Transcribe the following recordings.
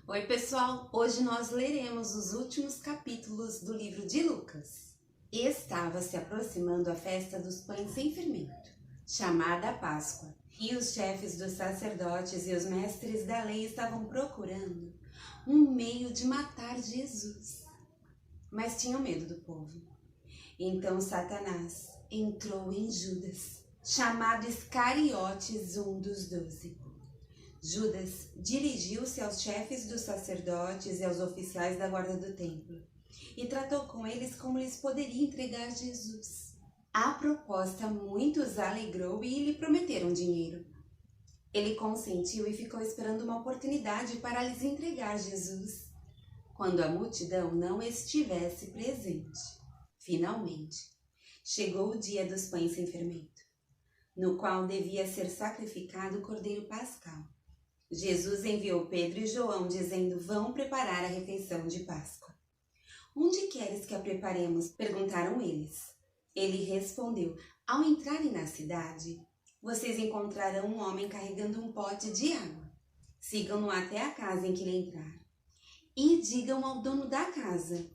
Oi pessoal, hoje nós leremos os últimos capítulos do livro de Lucas. Estava se aproximando a festa dos pães sem fermento, chamada Páscoa, e os chefes dos sacerdotes e os mestres da lei estavam procurando um meio de matar Jesus, mas tinham medo do povo. Então Satanás entrou em Judas, chamado Iscariotes, um dos 12. Judas dirigiu-se aos chefes dos sacerdotes e aos oficiais da guarda do templo e tratou com eles como lhes poderia entregar Jesus. A proposta muito os alegrou e lhe prometeram dinheiro. Ele consentiu e ficou esperando uma oportunidade para lhes entregar Jesus, quando a multidão não estivesse presente. Finalmente, chegou o dia dos pães sem fermento, no qual devia ser sacrificado o cordeiro pascal. Jesus enviou Pedro e João, dizendo: vão preparar a refeição de Páscoa. Onde queres que a preparemos? Perguntaram eles. Ele respondeu: ao entrarem na cidade, vocês encontrarão um homem carregando um pote de água. Sigam-no até a casa em que ele entrar. E digam ao dono da casa: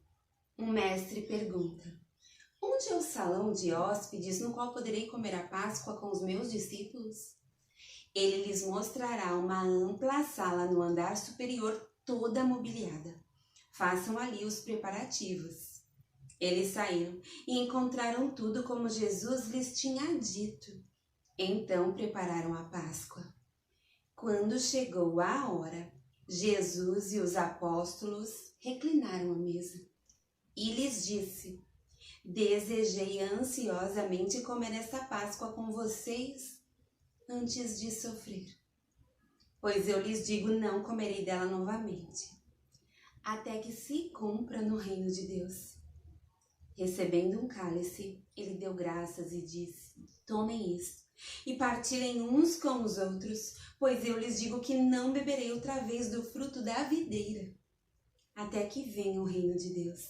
um mestre pergunta: onde é o salão de hóspedes no qual poderei comer a Páscoa com os meus discípulos? Ele lhes mostrará uma ampla sala no andar superior, toda mobiliada. Façam ali os preparativos. Eles saíram e encontraram tudo como Jesus lhes tinha dito. Então prepararam a Páscoa. Quando chegou a hora, Jesus e os apóstolos reclinaram à mesa. E lhes disse: desejei ansiosamente comer esta Páscoa com vocês antes de sofrer, pois eu lhes digo, não comerei dela novamente, até que se cumpra no reino de Deus. Recebendo um cálice, ele deu graças e disse: tomem isto e partilhem uns com os outros, pois eu lhes digo que não beberei outra vez do fruto da videira, até que venha o reino de Deus.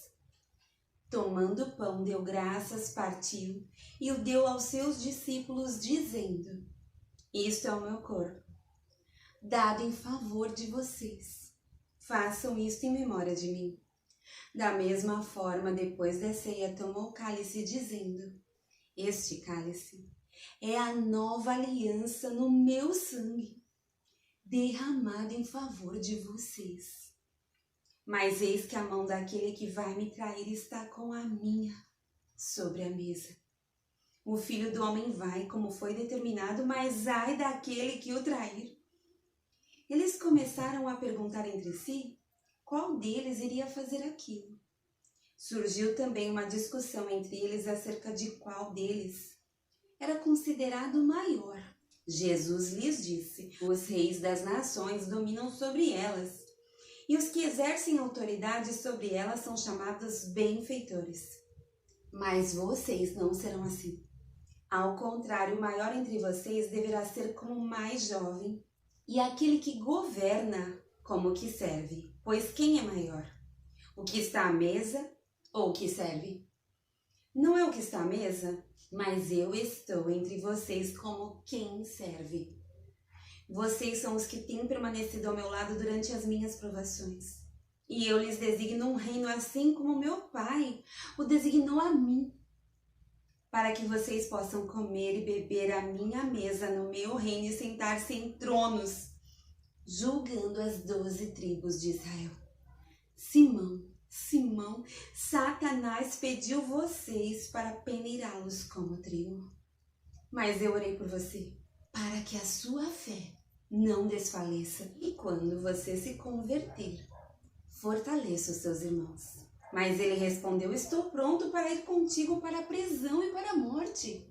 Tomando o pão, deu graças, partiu e o deu aos seus discípulos, dizendo: isto é o meu corpo, dado em favor de vocês. Façam isto em memória de mim. Da mesma forma, depois da ceia, tomou o cálice, dizendo: este cálice é a nova aliança no meu sangue, derramado em favor de vocês. Mas eis que a mão daquele que vai me trair está com a minha sobre a mesa. O Filho do Homem vai, como foi determinado, mas ai daquele que o trair. Eles começaram a perguntar entre si qual deles iria fazer aquilo. Surgiu também uma discussão entre eles acerca de qual deles era considerado maior. Jesus lhes disse: os reis das nações dominam sobre elas, e os que exercem autoridade sobre elas são chamados benfeitores. Mas vocês não serão assim. Ao contrário, o maior entre vocês deverá ser como o mais jovem, e aquele que governa como o que serve. Pois quem é maior? O que está à mesa ou o que serve? Não é o que está à mesa, mas eu estou entre vocês como quem serve. Vocês são os que têm permanecido ao meu lado durante as minhas provações. E eu lhes designo um reino assim como meu Pai o designou a mim, para que vocês possam comer e beber à minha mesa no meu reino e sentar-se em tronos, julgando as 12 tribos de Israel. Simão, Satanás pediu vocês para peneirá-los como trigo. Mas eu orei por você, para que a sua fé não desfaleça. E quando você se converter, fortaleça os seus irmãos. Mas ele respondeu: estou pronto para ir contigo para a prisão e para a morte.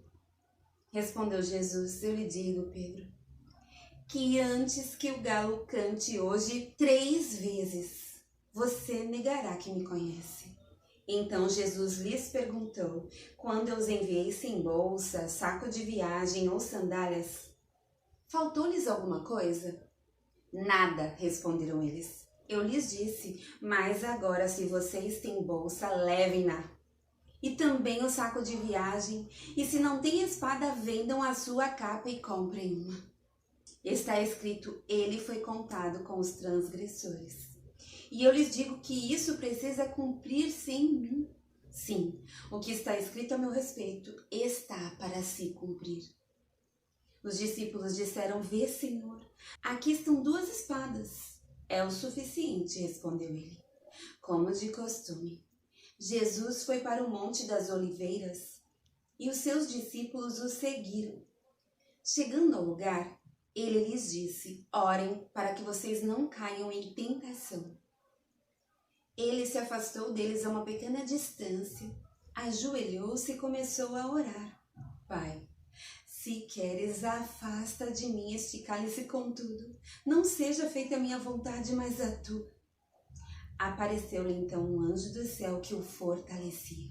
Respondeu Jesus: eu lhe digo, Pedro, que antes que o galo cante hoje 3 vezes, você negará que me conhece. Então Jesus lhes perguntou: quando eu os enviei sem bolsa, saco de viagem ou sandálias, faltou-lhes alguma coisa? Nada, responderam eles. Eu lhes disse: mas agora, se vocês têm bolsa, levem-na. E também o saco de viagem. E se não têm espada, vendam a sua capa e comprem uma. Está escrito: ele foi contado com os transgressores. E eu lhes digo que isso precisa cumprir-se em mim. Sim, o que está escrito a meu respeito está para se cumprir. Os discípulos disseram: Vê, Senhor, aqui estão 2 espadas. É o suficiente, respondeu ele. Como de costume, Jesus foi para o Monte das Oliveiras e os seus discípulos o seguiram. Chegando ao lugar, ele lhes disse: Orem para que vocês não caiam em tentação. Ele se afastou deles a uma pequena distância, ajoelhou-se e começou a orar. Pai, se queres, afasta de mim este cálice, contudo, não seja feita a minha vontade, mas a tua. Apareceu-lhe então um anjo do céu que o fortalecia.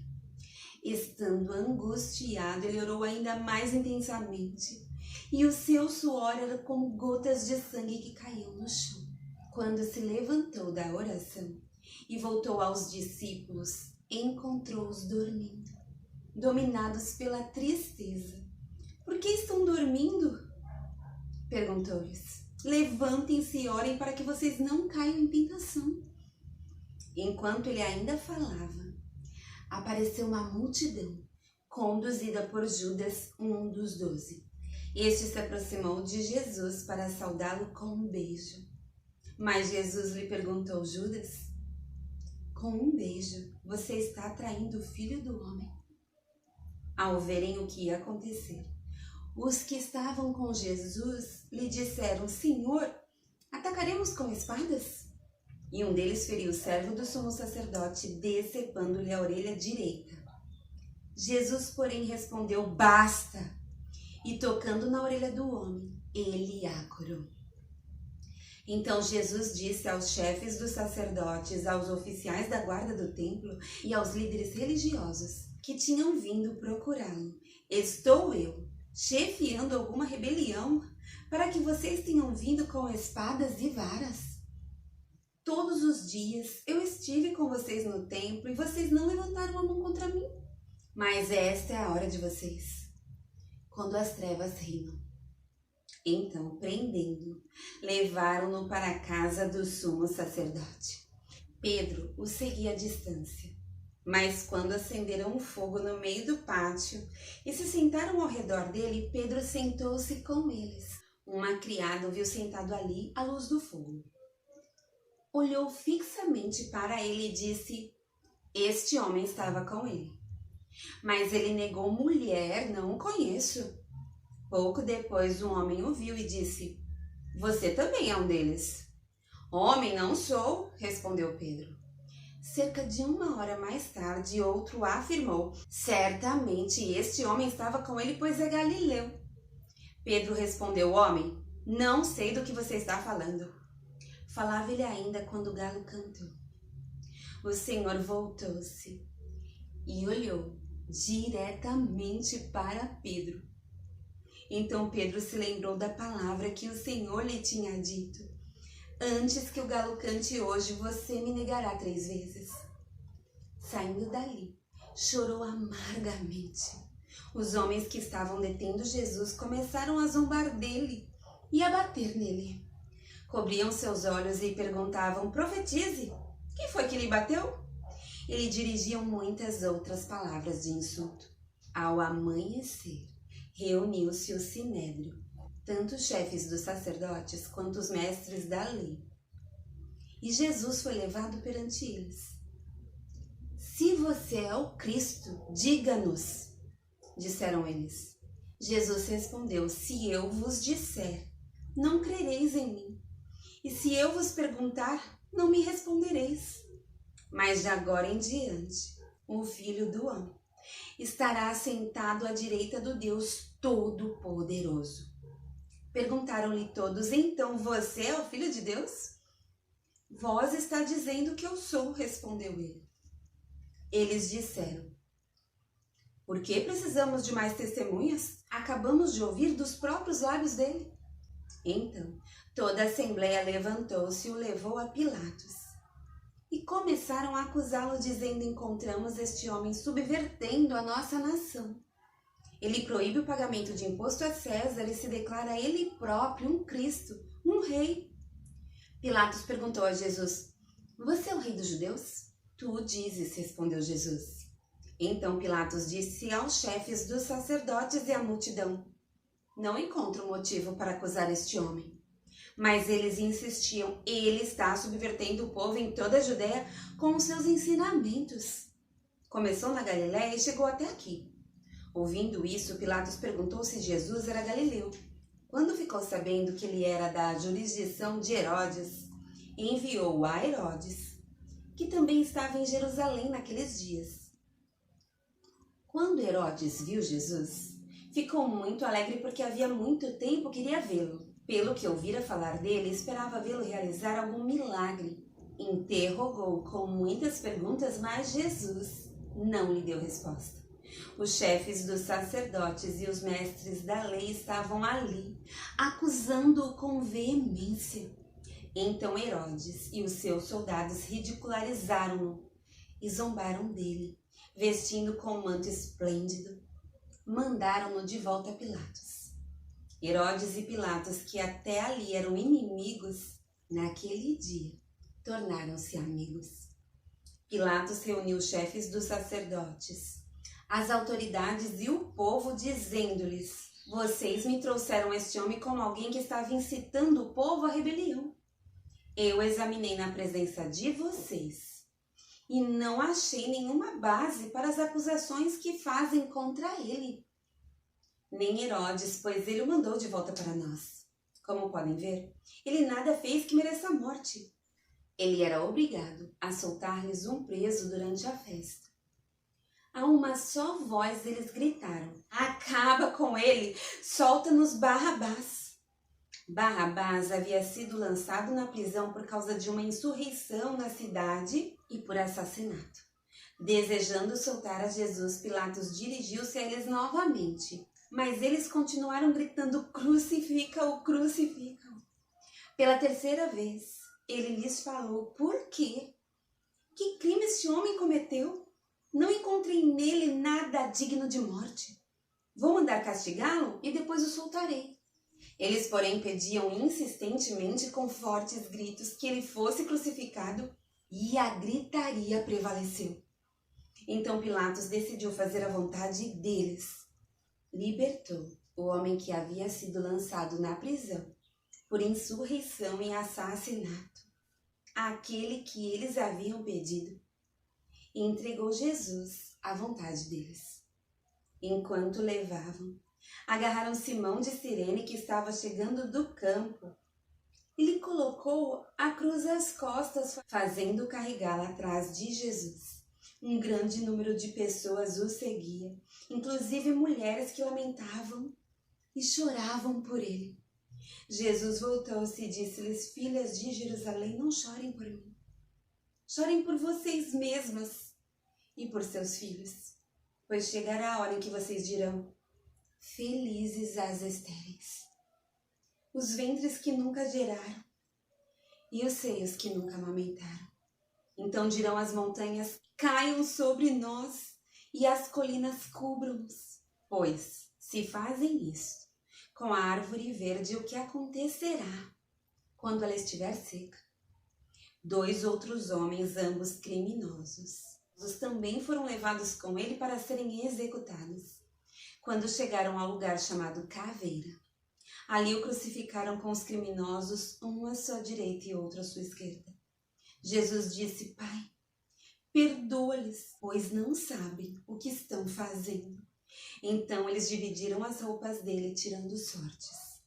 Estando angustiado, ele orou ainda mais intensamente, e o seu suor era como gotas de sangue que caíam no chão. Quando se levantou da oração e voltou aos discípulos, encontrou-os dormindo, dominados pela tristeza. Por que estão dormindo? Perguntou-lhes. Levantem-se e orem para que vocês não caiam em tentação. Enquanto ele ainda falava, apareceu uma multidão, conduzida por Judas, um dos 12. Este se aproximou de Jesus para saudá-lo com um beijo. Mas Jesus lhe perguntou: Judas, com um beijo você está atraindo o Filho do Homem? Ao verem o que ia acontecer, os que estavam com Jesus lhe disseram: Senhor, atacaremos com espadas? E um deles feriu o servo do sumo sacerdote, decepando-lhe a orelha direita. Jesus, porém, respondeu: Basta! E tocando na orelha do homem, ele a curou. Então Jesus disse aos chefes dos sacerdotes, aos oficiais da guarda do templo e aos líderes religiosos que tinham vindo procurá-lo: Estou eu chefiando alguma rebelião para que vocês tenham vindo com espadas e varas? Todos os dias eu estive com vocês no templo e vocês não levantaram a mão contra mim. Mas esta é a hora de vocês, quando as trevas reinam. Então, prendendo, levaram-no para a casa do sumo sacerdote. Pedro o seguia à distância. Mas quando acenderam um fogo no meio do pátio e se sentaram ao redor dele, Pedro sentou-se com eles. Uma criada o viu sentado ali à luz do fogo. Olhou fixamente para ele e disse: Este homem estava com ele. Mas ele negou: Mulher, não o conheço. Pouco depois, um homem o viu e disse: Você também é um deles. Homem, não sou, respondeu Pedro. Cerca de 1 hora mais tarde, outro afirmou: Certamente este homem estava com ele, pois é galileu. Pedro respondeu: Homem, não sei do que você está falando. Falava ele ainda quando o galo cantou. O Senhor voltou-se e olhou diretamente para Pedro. Então Pedro se lembrou da palavra que o Senhor lhe tinha dito: Antes que o galo cante hoje, você me negará 3 vezes. Saindo dali, chorou amargamente. Os homens que estavam detendo Jesus começaram a zombar dele e a bater nele. Cobriam seus olhos e perguntavam: Profetize, quem foi que lhe bateu? E lhe dirigiam muitas outras palavras de insulto. Ao amanhecer, reuniu-se o sinédrio, tanto os chefes dos sacerdotes quanto os mestres da lei. E Jesus foi levado perante eles. Se você é o Cristo, diga-nos, disseram eles. Jesus respondeu: Se eu vos disser, não crereis em mim. E se eu vos perguntar, não me respondereis. Mas de agora em diante, o Filho do Homem estará sentado à direita do Deus Todo-Poderoso. Perguntaram-lhe todos: Então você é o Filho de Deus? Vós está dizendo que eu sou, respondeu ele. Eles disseram: Por que precisamos de mais testemunhas? Acabamos de ouvir dos próprios lábios dele. Então, toda a assembleia levantou-se e o levou a Pilatos. E começaram a acusá-lo, dizendo: Encontramos este homem subvertendo a nossa nação. Ele proíbe o pagamento de imposto a César e se declara ele próprio um Cristo, um rei. Pilatos perguntou a Jesus: Você é o rei dos judeus? Tu o dizes, respondeu Jesus. Então Pilatos disse aos chefes dos sacerdotes e à multidão: Não encontro motivo para acusar este homem. Mas eles insistiam: Ele está subvertendo o povo em toda a Judéia com os seus ensinamentos. Começou na Galiléia e chegou até aqui. Ouvindo isso, Pilatos perguntou se Jesus era galileu. Quando ficou sabendo que ele era da jurisdição de Herodes, enviou-o a Herodes, que também estava em Jerusalém naqueles dias. Quando Herodes viu Jesus, ficou muito alegre porque havia muito tempo queria vê-lo. Pelo que ouvira falar dele, esperava vê-lo realizar algum milagre. Interrogou-o com muitas perguntas, mas Jesus não lhe deu resposta. Os chefes dos sacerdotes e os mestres da lei estavam ali, acusando-o com veemência. Então Herodes e os seus soldados ridicularizaram-no e zombaram dele, vestindo com um manto esplêndido. Mandaram-no de volta a Pilatos. Herodes e Pilatos, que até ali eram inimigos, naquele dia tornaram-se amigos. Pilatos reuniu os chefes dos sacerdotes, as autoridades e o povo, dizendo-lhes: Vocês me trouxeram este homem como alguém que estava incitando o povo à rebelião. Eu examinei na presença de vocês e não achei nenhuma base para as acusações que fazem contra ele. Nem Herodes, pois ele o mandou de volta para nós. Como podem ver, ele nada fez que mereça a morte. Ele era obrigado a soltar-lhes um preso durante a festa. A uma só voz eles gritaram: Acaba com ele! Solta-nos Barrabás! Barrabás havia sido lançado na prisão por causa de uma insurreição na cidade e por assassinato. Desejando soltar a Jesus, Pilatos dirigiu-se a eles novamente, mas eles continuaram gritando: Crucifica-o, crucifica-o! Pela terceira vez, ele lhes falou: Por quê? Que crime este homem cometeu? Não encontrei nele nada digno de morte. Vou mandar castigá-lo e depois o soltarei. Eles, porém, pediam insistentemente com fortes gritos que ele fosse crucificado, e a gritaria prevaleceu. Então Pilatos decidiu fazer a vontade deles. Libertou o homem que havia sido lançado na prisão por insurreição e assassinato, aquele que eles haviam pedido, e entregou Jesus à vontade deles. Enquanto levavam, agarraram Simão de Cirene, que estava chegando do campo, e lhe colocou a cruz às costas, fazendo carregá-la atrás de Jesus. Um grande número de pessoas o seguia, inclusive mulheres que lamentavam e choravam por ele. Jesus voltou-se e disse-lhes: Filhas de Jerusalém, não chorem por mim. Chorem por vocês mesmas e por seus filhos, pois chegará a hora em que vocês dirão: Felizes as estéreis, os ventres que nunca geraram e os seios que nunca amamentaram. Então dirão as montanhas: Caiam sobre nós, e as colinas cubram-nos. Pois, se fazem isso com a árvore verde, o que acontecerá quando ela estiver seca? 2 outros homens, ambos criminosos, também foram levados com ele para serem executados. Quando chegaram ao lugar chamado Caveira, ali o crucificaram com os criminosos, um à sua direita e outro à sua esquerda. Jesus disse: Pai, perdoa-lhes, pois não sabem o que estão fazendo. Então eles dividiram as roupas dele, tirando sortes.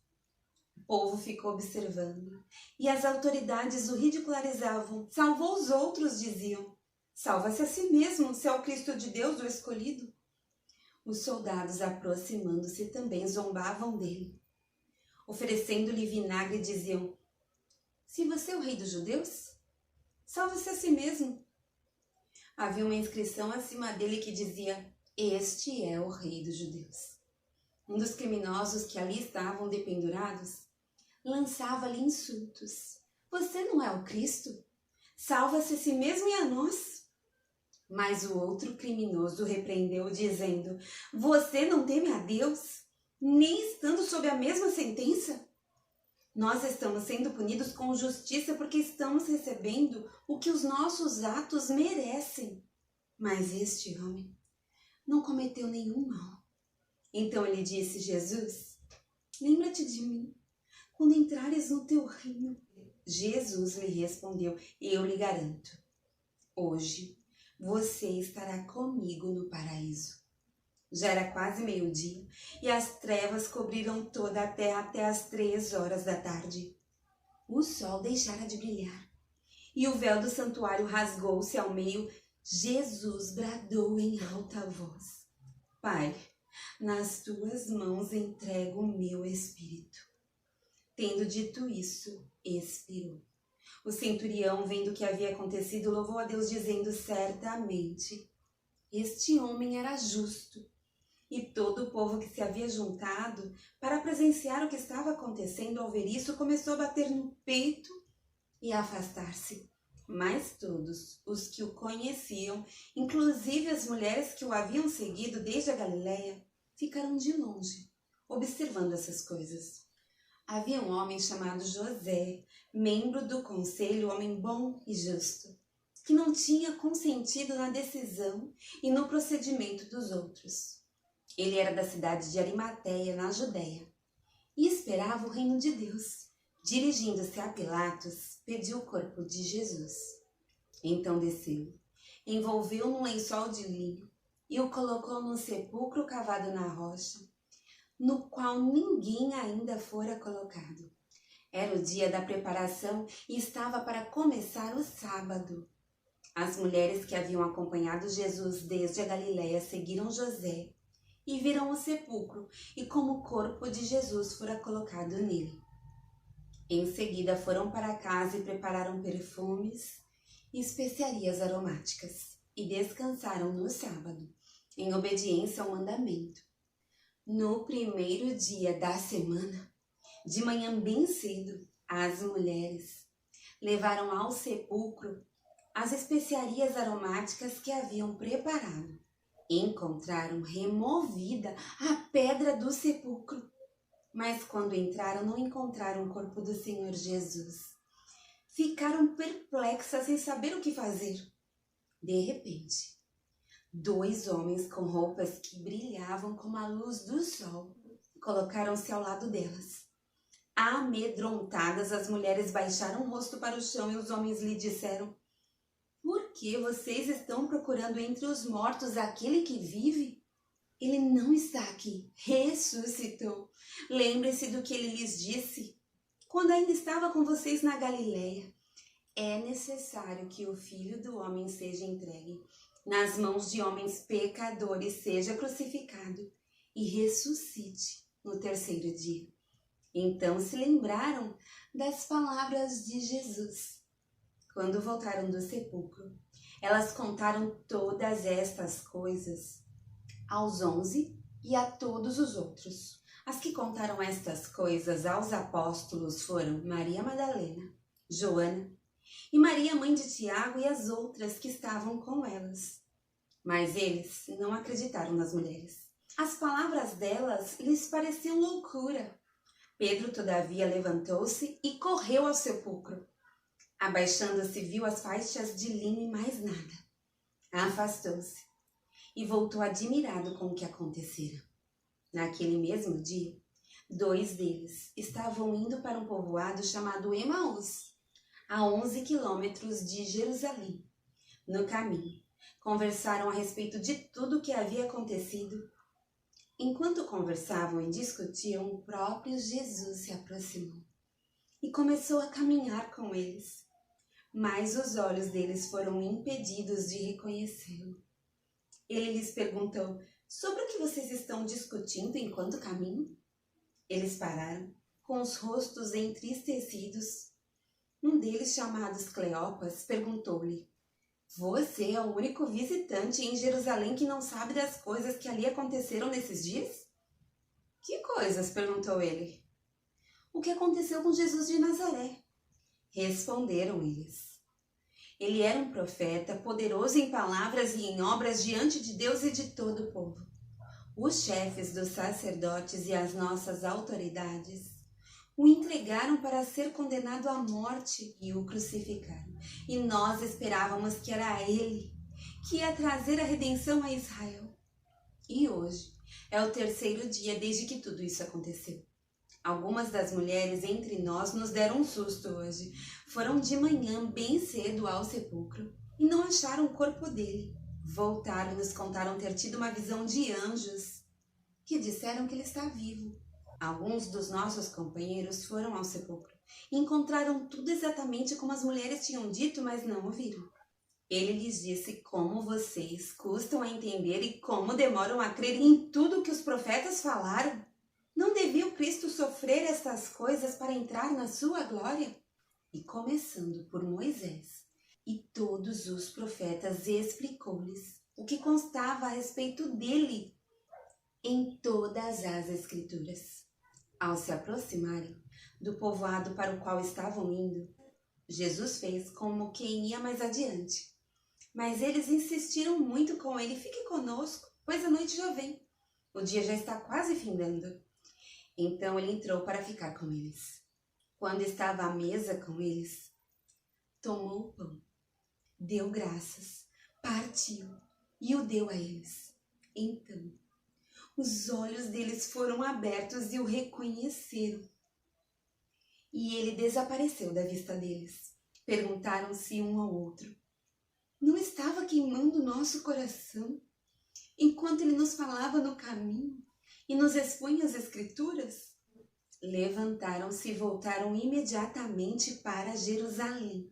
O povo ficou observando, e as autoridades o ridicularizavam. Salvou os outros, diziam. Salva-se a si mesmo, se é o Cristo de Deus, o escolhido. Os soldados, aproximando-se, também zombavam dele. Oferecendo-lhe vinagre, diziam: Se você é o rei dos judeus, salva-se a si mesmo. Havia uma inscrição acima dele que dizia: Este é o rei dos judeus. Um dos criminosos que ali estavam dependurados lançava-lhe insultos: Você não é o Cristo? Salva-se a si mesmo e a nós. Mas o outro criminoso repreendeu, dizendo: Você não teme a Deus, nem estando sob a mesma sentença? Nós estamos sendo punidos com justiça porque estamos recebendo o que os nossos atos merecem. Mas este homem não cometeu nenhum mal. Então ele disse: Jesus, lembra-te de mim quando entrares no teu reino. Jesus lhe respondeu: eu lhe garanto, hoje você estará comigo no paraíso. Já era quase meio-dia e as trevas cobriram toda a terra até as 3 horas da tarde. O sol deixara de brilhar e o véu do santuário rasgou-se ao meio. Jesus bradou em alta voz: Pai, nas tuas mãos entrego o meu espírito. Tendo dito isso, expirou. O centurião, vendo o que havia acontecido, louvou a Deus, dizendo: certamente este homem era justo. E todo o povo que se havia juntado para presenciar o que estava acontecendo, ao ver isso, começou a bater no peito e a afastar-se. Mas todos os que o conheciam, inclusive as mulheres que o haviam seguido desde a Galileia, ficaram de longe, observando essas coisas. Havia um homem chamado José, membro do conselho, homem bom e justo, que não tinha consentido na decisão e no procedimento dos outros. Ele era da cidade de Arimateia, na Judéia, e esperava o reino de Deus. Dirigindo-se a Pilatos, pediu o corpo de Jesus. Então desceu, envolveu num lençol de linho e o colocou num sepulcro cavado na rocha, no qual ninguém ainda fora colocado. Era o dia da preparação e estava para começar o sábado. As mulheres que haviam acompanhado Jesus desde a Galileia seguiram José e viram o sepulcro e como o corpo de Jesus fora colocado nele. Em seguida foram para casa e prepararam perfumes e especiarias aromáticas e descansaram no sábado, em obediência ao mandamento. No primeiro dia da semana, de manhã bem cedo, as mulheres levaram ao sepulcro as especiarias aromáticas que haviam preparado. Encontraram removida a pedra do sepulcro, mas quando entraram não encontraram o corpo do Senhor Jesus. Ficaram perplexas sem saber o que fazer. De repente, 2 homens com roupas que brilhavam como a luz do sol colocaram-se ao lado delas. Amedrontadas, as mulheres baixaram o rosto para o chão e os homens lhe disseram: por que vocês estão procurando entre os mortos aquele que vive? Ele não está aqui, ressuscitou. Lembre-se do que ele lhes disse quando ainda estava com vocês na Galileia. É necessário que o Filho do Homem seja entregue nas mãos de homens pecadores, seja crucificado e ressuscite no 3º dia. Então se lembraram das palavras de Jesus. Quando voltaram do sepulcro, elas contaram todas estas coisas aos 11 e a todos os outros. As que contaram estas coisas aos apóstolos foram Maria Madalena, Joana e Maria, mãe de Tiago, e as outras que estavam com elas. Mas eles não acreditaram nas mulheres. As palavras delas lhes pareciam loucura. Pedro, todavia, levantou-se e correu ao sepulcro. Abaixando-se, viu as faixas de linho e mais nada. Afastou-se e voltou admirado com o que acontecera. Naquele mesmo dia, 2 deles estavam indo para um povoado chamado Emaús, a 11 quilômetros de Jerusalém. No caminho, conversaram a respeito de tudo o que havia acontecido. Enquanto conversavam e discutiam, o próprio Jesus se aproximou e começou a caminhar com eles. Mas os olhos deles foram impedidos de reconhecê-lo. Ele lhes perguntou: sobre o que vocês estão discutindo enquanto caminham? Eles pararam, com os rostos entristecidos. Um deles, chamado Cleopas, perguntou-lhe: você é o único visitante em Jerusalém que não sabe das coisas que ali aconteceram nesses dias? Que coisas? Perguntou ele. O que aconteceu com Jesus de Nazaré? Responderam eles. Ele era um profeta, poderoso em palavras e em obras diante de Deus e de todo o povo. Os chefes dos sacerdotes e as nossas autoridades o entregaram para ser condenado à morte e o crucificaram. E nós esperávamos que era ele que ia trazer a redenção a Israel. E hoje é o terceiro dia desde que tudo isso aconteceu. Algumas das mulheres entre nós nos deram um susto hoje. Foram de manhã bem cedo ao sepulcro e não acharam o corpo dele. Voltaram e nos contaram ter tido uma visão de anjos que disseram que ele está vivo. Alguns dos nossos companheiros foram ao sepulcro e encontraram tudo exatamente como as mulheres tinham dito, mas não o viram. Ele lhes disse como vocês custam a entender e como demoram a crer em tudo que os profetas falaram. Não devia o Cristo sofrer estas coisas para entrar na sua glória? E começando por Moisés e todos os profetas, explicou-lhes o que constava a respeito dele em todas as Escrituras. Ao se aproximarem do povoado para o qual estavam indo, Jesus fez como quem ia mais adiante. Mas eles insistiram muito com ele: fique conosco, pois a noite já vem. O dia já está quase findando. Então ele entrou para ficar com eles. Quando estava à mesa com eles, tomou o pão, deu graças, partiu e o deu a eles. Então, os olhos deles foram abertos e o reconheceram. E ele desapareceu da vista deles. Perguntaram-se um ao outro: não estava queimando o nosso coração enquanto ele nos falava no caminho e nos expunha as Escrituras? Levantaram-se e voltaram imediatamente para Jerusalém.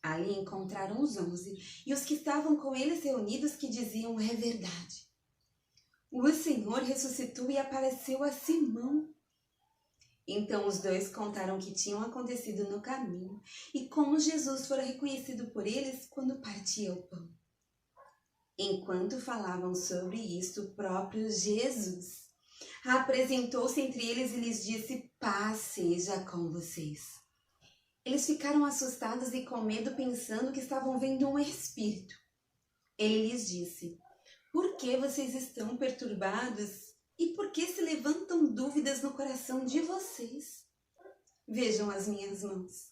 Ali encontraram os 11 e os que estavam com eles reunidos, que diziam: é verdade, o Senhor ressuscitou e apareceu a Simão. Então os dois contaram o que tinham acontecido no caminho e como Jesus fora reconhecido por eles quando partia o pão. Enquanto falavam sobre isto, o próprio Jesus apresentou-se entre eles e lhes disse: paz seja com vocês. Eles ficaram assustados e com medo, pensando que estavam vendo um espírito. Ele lhes disse: por que vocês estão perturbados e por que se levantam dúvidas no coração de vocês? Vejam as minhas mãos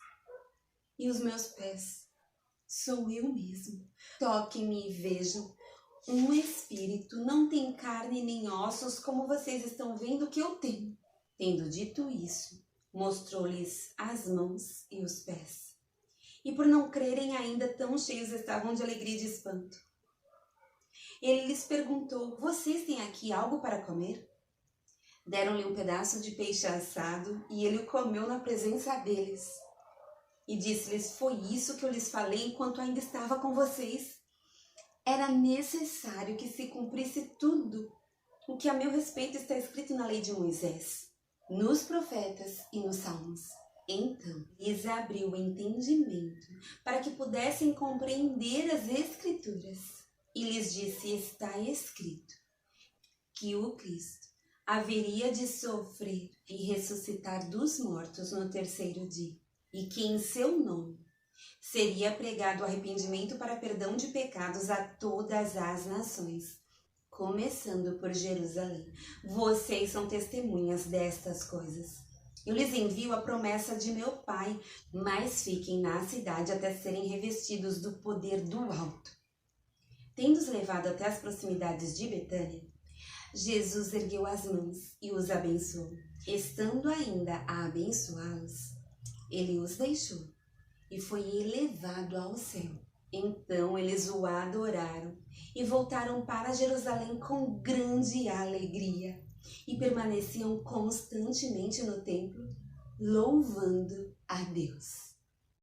e os meus pés. Sou eu mesmo. Toquem-me e vejam. Um espírito não tem carne nem ossos, como vocês estão vendo que eu tenho. Tendo dito isso, mostrou-lhes as mãos e os pés. E por não crerem ainda, tão cheios estavam de alegria e de espanto. Ele lhes perguntou: vocês têm aqui algo para comer? Deram-lhe um pedaço de peixe assado e ele o comeu na presença deles. E disse-lhes: foi isso que eu lhes falei enquanto ainda estava com vocês. Era necessário que se cumprisse tudo o que a meu respeito está escrito na lei de Moisés, nos profetas e nos salmos. Então lhes abriu o entendimento para que pudessem compreender as Escrituras. E lhes disse: está escrito que o Cristo haveria de sofrer e ressuscitar dos mortos no terceiro dia, e que em seu nome seria pregado arrependimento para perdão de pecados a todas as nações, começando por Jerusalém. Vocês são testemunhas destas coisas. Eu lhes envio a promessa de meu Pai, mas fiquem na cidade até serem revestidos do poder do alto. Tendo-os levado até as proximidades de Betânia, Jesus ergueu as mãos e os abençoou. Estando ainda a abençoá-los, ele os deixou e foi elevado ao céu. Então eles o adoraram e voltaram para Jerusalém com grande alegria e permaneciam constantemente no templo, louvando a Deus.